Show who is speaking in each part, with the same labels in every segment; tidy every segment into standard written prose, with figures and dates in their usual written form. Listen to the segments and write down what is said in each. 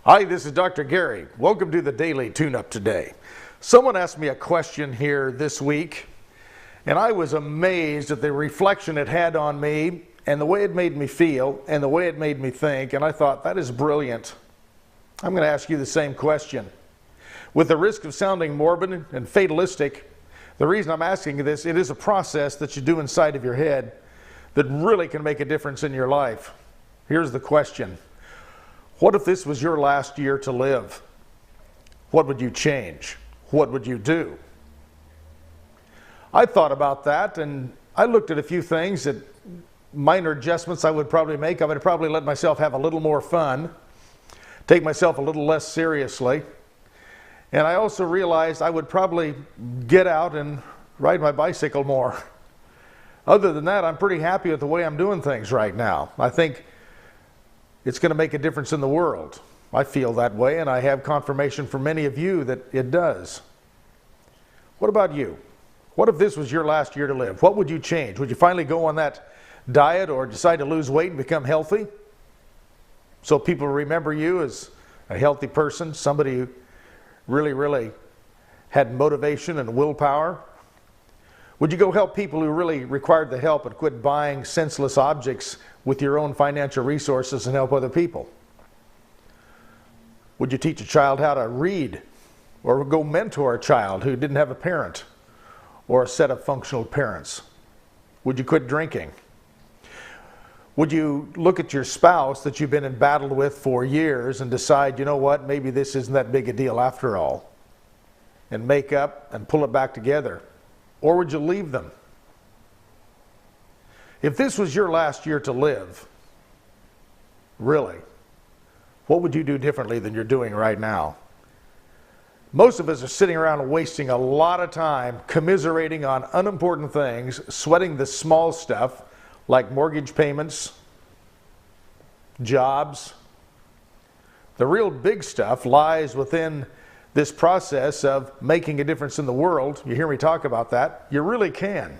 Speaker 1: Hi, this is Dr. Gary. Welcome to the Daily Tune-Up today. Someone asked me a question here this week, and I was amazed at the reflection it had on me and the way it made me feel and the way it made me think, and I thought, that is brilliant. I'm going to ask you the same question. With the risk of sounding morbid and fatalistic, the reason I'm asking you this, it is a process that you do inside of your head that really can make a difference in your life. Here's the question. What if this was your last year to live? What would you change? What would you do? I thought about that, and I looked at a few things that minor adjustments I would probably make. I would probably let myself have a little more fun, take myself a little less seriously, and I also realized I would probably get out and ride my bicycle more. Other than that, I'm pretty happy with the way I'm doing things right now. I think it's going to make a difference in the world. I feel that way, and I have confirmation from many of you that it does. What about you? What if this was your last year to live? What would you change? Would you finally go on that diet or decide to lose weight and become healthy? So people remember you as a healthy person, somebody who really had motivation and willpower? Would you go help people who really required the help and quit buying senseless objects with your own financial resources and help other people? Would you teach a child how to read, or go mentor a child who didn't have a parent or a set of functional parents? Would you quit drinking? Would you look at your spouse that you've been in battle with for years and decide, you know what, maybe this isn't that big a deal after all, and make up and pull it back together? Or would you leave them? If this was your last year to live, really, what would you do differently than you're doing right now? Most of us are sitting around wasting a lot of time commiserating on unimportant things, sweating the small stuff like mortgage payments, jobs. The real big stuff lies within this process of making a difference in the world. You hear me talk about that. You really can.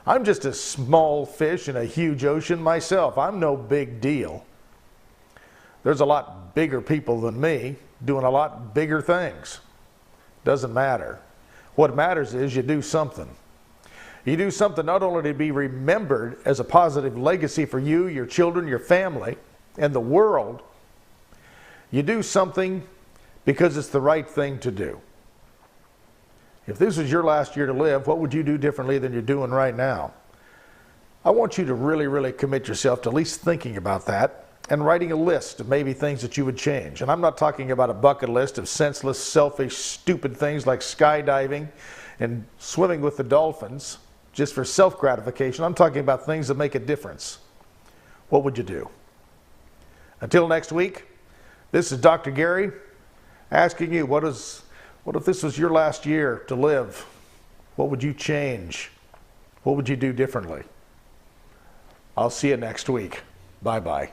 Speaker 1: I'm just a small fish in a huge ocean myself. I'm no big deal. There's a lot bigger people than me doing a lot bigger things. Doesn't matter. What matters is you do something. You do something not only to be remembered as a positive legacy for you, your children, your family, and the world. You do something because it's the right thing to do. If this was your last year to live, what would you do differently than you're doing right now? I want you to really commit yourself to at least thinking about that and writing a list of maybe things that you would change. And I'm not talking about a bucket list of senseless, selfish, stupid things like skydiving and swimming with the dolphins just for self-gratification. I'm talking about things that make a difference. What would you do? Until next week, this is Dr. Gary asking you, what if this was your last year to live? What would you change? What would you do differently? I'll see you next week. Bye-bye.